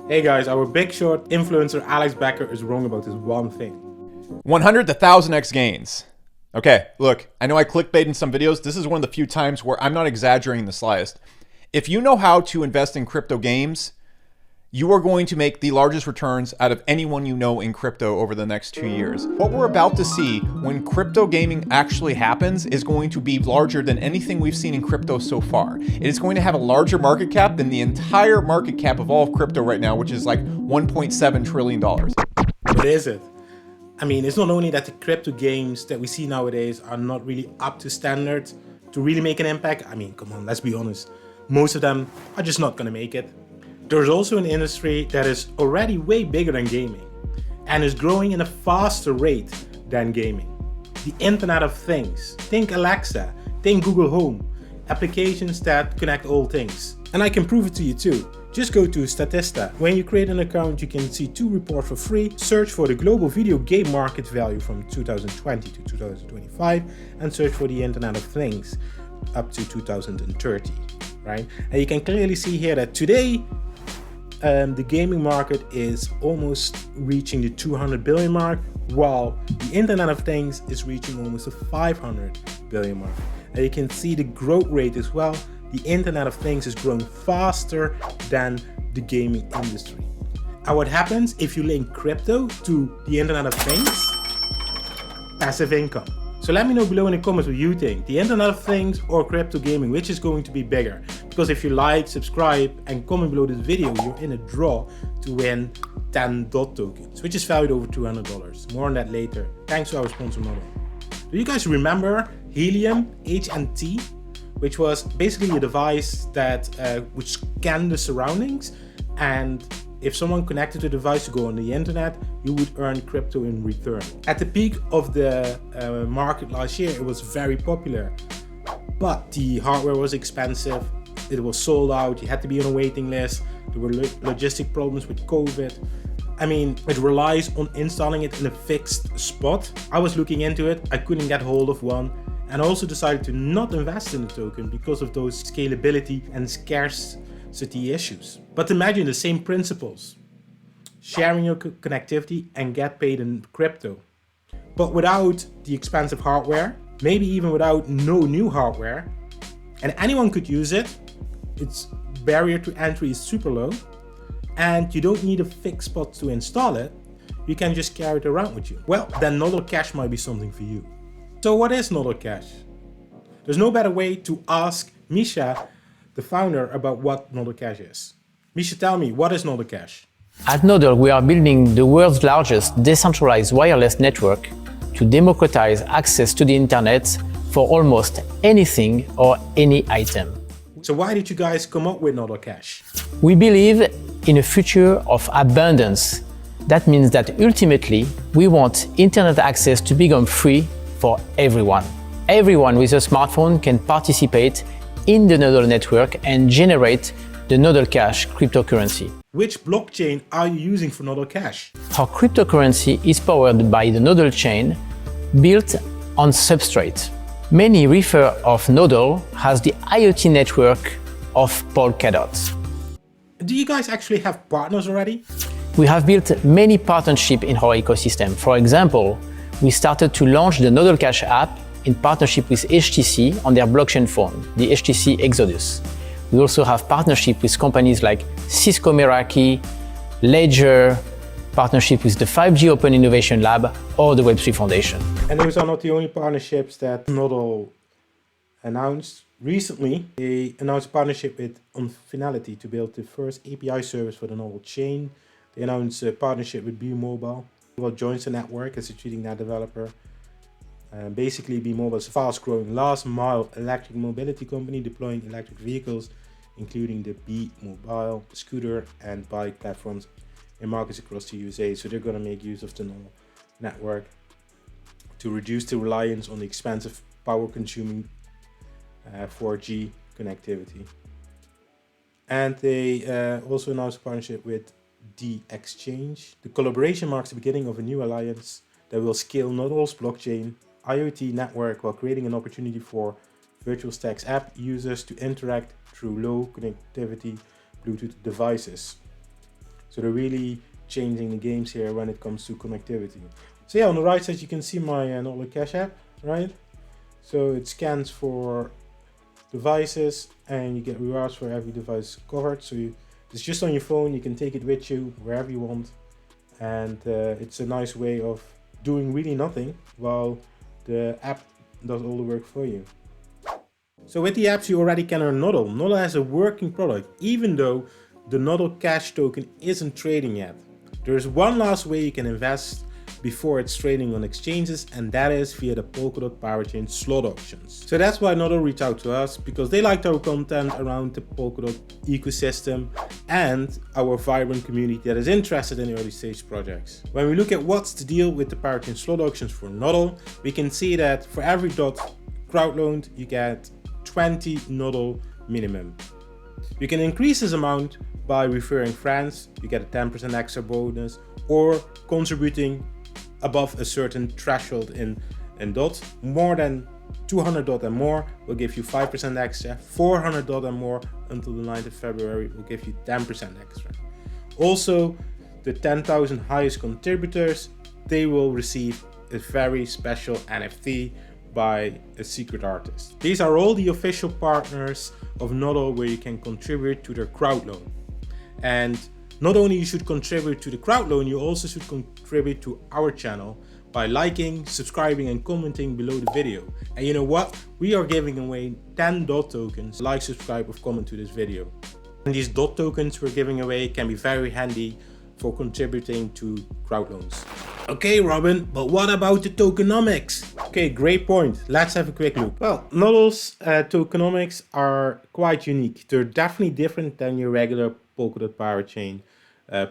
Hey guys, our big short influencer Alex Becker is wrong about this one thing. 100 to 1000x gains. Okay, look, I know I clickbait in some videos. This is one of the few times where I'm not exaggerating the slightest. If you know how to invest in crypto games, you are going to make the largest returns out of anyone you know in crypto over the next 2 years. What we're about to see when crypto gaming actually happens is going to be larger than anything we've seen in crypto so far. It is going to have a larger market cap than the entire market cap of all of crypto right now, which is like $1.7 trillion. But is it? I mean, it's not only that the crypto games that we see nowadays are not really up to standard to really make an impact. I mean, come on, let's be honest. Most of them are just not gonna make it. There's also an industry that is already way bigger than gaming and is growing in a faster rate than gaming. The Internet of Things. Think Alexa, think Google Home, applications that connect all things. And I can prove it to you too. Just go to Statista. When you create an account, you can see 2 reports for free. Search for the global video game market value from 2020 to 2025 and search for the Internet of Things up to 2030, right? And you can clearly see here that today the gaming market is almost reaching the 200 billion mark, while the Internet of Things is reaching almost the 500 billion mark. And you can see the growth rate as well. The Internet of Things is growing faster than the gaming industry. And what happens if you link crypto to the Internet of Things? Passive income. So let me know below in the comments what you think. The Internet of Things or crypto gaming, which is going to be bigger? Because if you like, subscribe and comment below this video, you're in a draw to win 10 DOT tokens, which is valued over $200. More on that later. Thanks to our sponsor Nodle. Do you guys remember Helium HNT? Which was basically a device that would scan the surroundings, and if someone connected the device to go on the internet, you would earn crypto in return. At the peak of the market last year, it was very popular, but the hardware was expensive, it was sold out, you had to be on a waiting list, there were logistic problems with COVID. I mean, it relies on installing it in a fixed spot. I was looking into it, I couldn't get hold of one, and I also decided to not invest in the token because of those scalability and scarcity issues. But imagine the same principles. Sharing your connectivity and get paid in crypto. But without the expensive hardware, maybe even without no new hardware, and anyone could use it, its barrier to entry is super low, and you don't need a fixed spot to install it, you can just carry it around with you. Well, then Nodle Cash might be something for you. So what is Nodle Cash? There's no better way to ask Misha, the founder, about what Nodle Cash is. Misha, tell me, what is Nodle Cash? At Nodle, we are building the world's largest decentralized wireless network to democratize access to the internet for almost anything or any item. So why did you guys come up with Nodle Cash? We believe in a future of abundance. That means that ultimately, we want internet access to become free for everyone. Everyone with a smartphone can participate in the Nodle network and generate the Nodle Cash cryptocurrency. Which blockchain are you using for Nodle Cash? Our cryptocurrency is powered by the Nodle chain built on Substrate. Many refer of Nodle as the IoT network of Polkadot. Do you guys actually have partners already? We have built many partnerships in our ecosystem. For example, we started to launch the Nodle Cash app in partnership with HTC on their blockchain phone, the HTC Exodus. We also have partnership with companies like Cisco Meraki, Ledger, partnership with the 5G Open Innovation Lab or the Web3 Foundation. And those are not the only partnerships that Nodle announced. Recently, they announced a partnership with Finality to build the first API service for the Nodle chain. They announced a partnership with B-Mobile. Well, joins the network as a treating that developer. Basically, B-Mobile is a fast-growing last-mile electric mobility company deploying electric vehicles, including the B-Mobile scooter and bike platforms in markets across the USA. So they're going to make use of the Nodle network to reduce the reliance on the expensive, power-consuming 4G connectivity. And they also announced a partnership with The Exchange. The collaboration marks the beginning of a new alliance that will scale Nodle's blockchain IoT network while creating an opportunity for Virtual Stacks app users to interact through low connectivity Bluetooth devices. So they're really changing the games here when it comes to connectivity. So yeah, on the right side you can see my Nodle Cash app, right? So it scans for devices and you get rewards for every device covered. So it's just on your phone, you can take it with you wherever you want. And it's a nice way of doing really nothing while the app does all the work for you. So with the apps you already can earn Nodle. Nodle has a working product, even though the Nodle Cash token isn't trading yet. There's one last way you can invest before it's trading on exchanges, and that is via the Polkadot parachain slot auctions. So that's why Nodle reached out to us, because they liked our content around the Polkadot ecosystem and our vibrant community that is interested in early stage projects. When we look at what's the deal with the parachain slot auctions for Nodle, we can see that for every dot crowdloaned you get 20 Nodle minimum. You can increase this amount by referring friends, you get a 10% extra bonus, or contributing above a certain threshold in DOT. More than 200 DOT and more will give you 5% extra, 400 DOT and more until the 9th of February will give you 10% extra. Also, the 10,000 highest contributors, they will receive a very special NFT by a secret artist. These are all the official partners of Nodle where you can contribute to their crowdloan. And not only you should contribute to the crowdloan, you also should contribute to our channel by liking, subscribing and commenting below the video. And you know what? We are giving away 10 DOT tokens. Like, subscribe or comment to this video. And these DOT tokens we're giving away can be very handy for contributing to crowdloans. Okay, Robin, but what about the tokenomics? Okay, great point. Let's have a quick look. Well, Nodle's tokenomics are quite unique. They're definitely different than your regular Polkadot parachain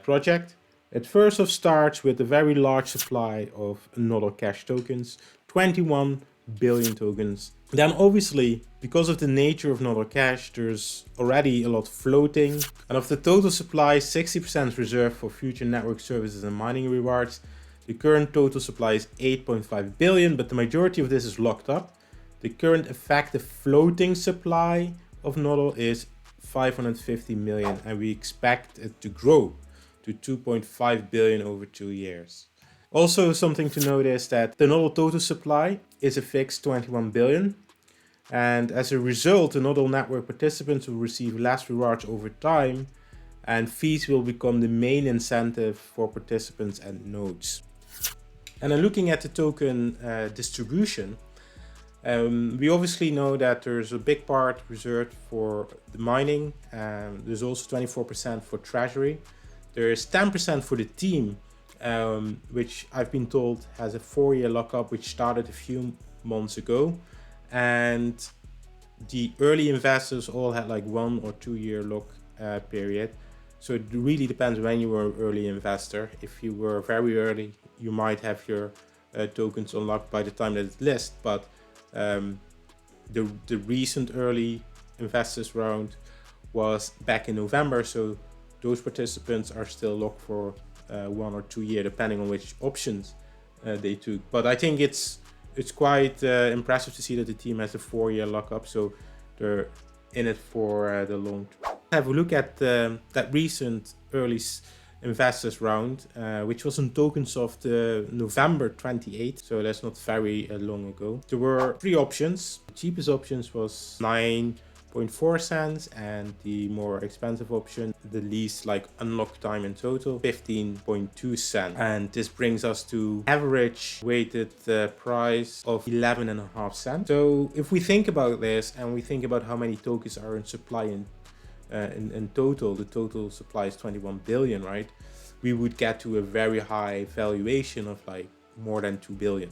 project. It first off starts with a very large supply of Nodle Cash tokens, 21 billion tokens. Then obviously, because of the nature of Nodle Cash, there's already a lot floating. And of the total supply, 60% reserved for future network services and mining rewards. The current total supply is 8.5 billion, but the majority of this is locked up. The current effective floating supply of Nodle is 550 million, and we expect it to grow to 2.5 billion over 2 years. Also, something to note is that the Nodle total supply is a fixed 21 billion. And as a result, the Nodle network participants will receive less rewards over time, and fees will become the main incentive for participants and nodes. And then looking at the token distribution, we obviously know that there's a big part reserved for the mining. There's also 24% for treasury. There's 10% for the team, which I've been told has a 4-year lockup, which started a few months ago. And the early investors all had like 1 or 2 year lock period. So it really depends when you were an early investor. If you were very early, you might have your tokens unlocked by the time that it lists. But the recent early investors round was back in November. So those participants are still locked for 1 or 2 years, depending on which options they took. But I think it's quite impressive to see that the team has a 4-year lockup. So they're in it for the long term. Have a look at that recent early investors round, which was on tokens of the November 28th, so that's not very long ago. There were 3 options. The cheapest options was 9.4 cents, and the more expensive option, the least like unlock time in total, 15.2 cents. And this brings us to average weighted price of 11.5 cents. So if we think about this and we think about how many tokens are in supply in total, the total supply is 21 billion, right? We would get to a very high valuation of like more than 2 billion.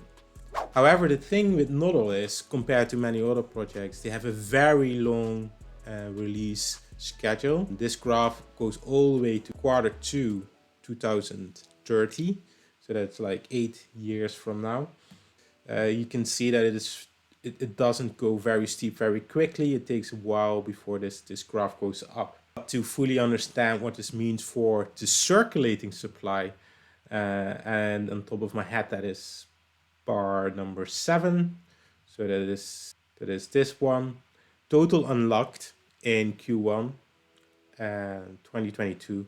However, the thing with Nodle is, compared to many other projects, they have a very long release schedule. This graph goes all the way to Q2 2030. So that's like 8 years from now. You can see that it doesn't go very steep very quickly. It takes a while before this graph goes up. To fully understand what this means for the circulating supply, and on top of my head, that is bar number 7. So that is this one. Total unlocked in Q1 2022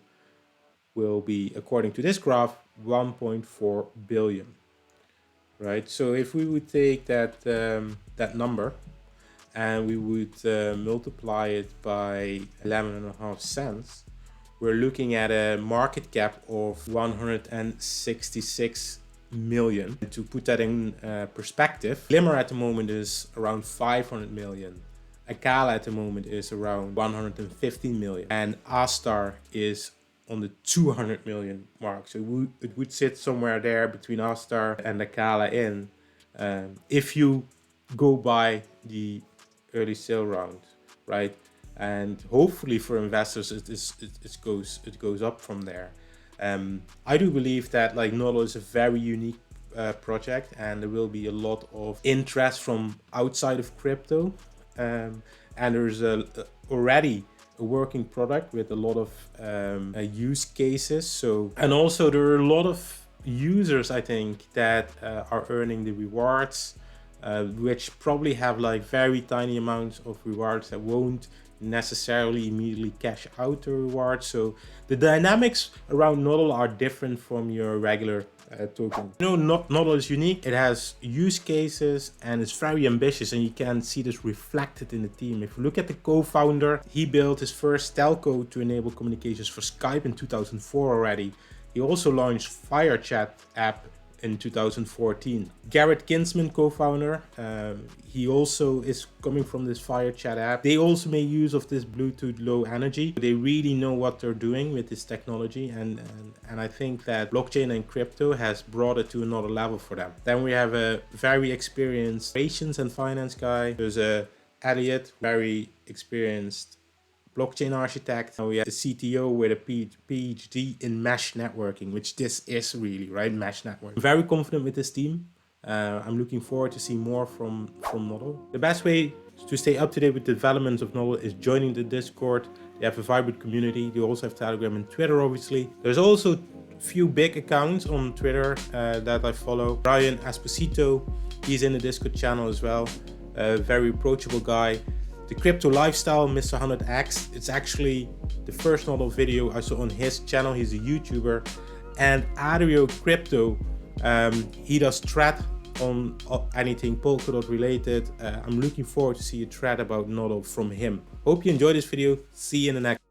will be, according to this graph, 1.4 billion. Right, so if we would take that that number and we would multiply it by 11.5 cents, we're looking at a market cap of 166 million. To put that in perspective, Glimmer at the moment is around 500 million. Akala at the moment is around 115 million, and Astar is on the 200 million mark. So it would sit somewhere there between Astar and Akala if you go by the early sale round, right? And hopefully for investors it goes up from there. I do believe that like Nodle is a very unique project, and there will be a lot of interest from outside of crypto, and there's already a working product with a lot of use cases. So, and also there are a lot of users, I think, that are earning the rewards, which probably have like very tiny amounts of rewards that won't necessarily immediately cash out the rewards. So the dynamics around Nodle are different from your regular token. You know, Nodle is unique. It has use cases and it's very ambitious, and you can see this reflected in the team. If you look at the co-founder, he built his first telco to enable communications for Skype in 2004 already. He also launched Fire Chat app in 2014. Garrett Kinsman, co-founder, he also is coming from this Fire Chat app. They also make use of this Bluetooth Low Energy. They really know what they're doing with this technology, and I think that blockchain and crypto has brought it to another level for them. Then we have a very experienced operations and finance guy. There's Elliot, very experienced blockchain architect. And we have a CTO with a PhD in mesh networking, which this is really, right? Mesh network. I'm very confident with this team. I'm looking forward to see more from Nodle. The best way to stay up to date with the developments of Nodle is joining the Discord. They have a vibrant community. They also have Telegram and Twitter, obviously. There's also a few big accounts on Twitter that I follow. Brian Esposito, he's in the Discord channel as well. A very approachable guy. The Crypto Lifestyle, Mr. 100X, it's actually the first Nodle video I saw on his channel. He's a YouTuber. And Adrio Crypto, he does thread on anything Polkadot related. I'm looking forward to see a thread about Nodle from him. Hope you enjoyed this video. See you in the next.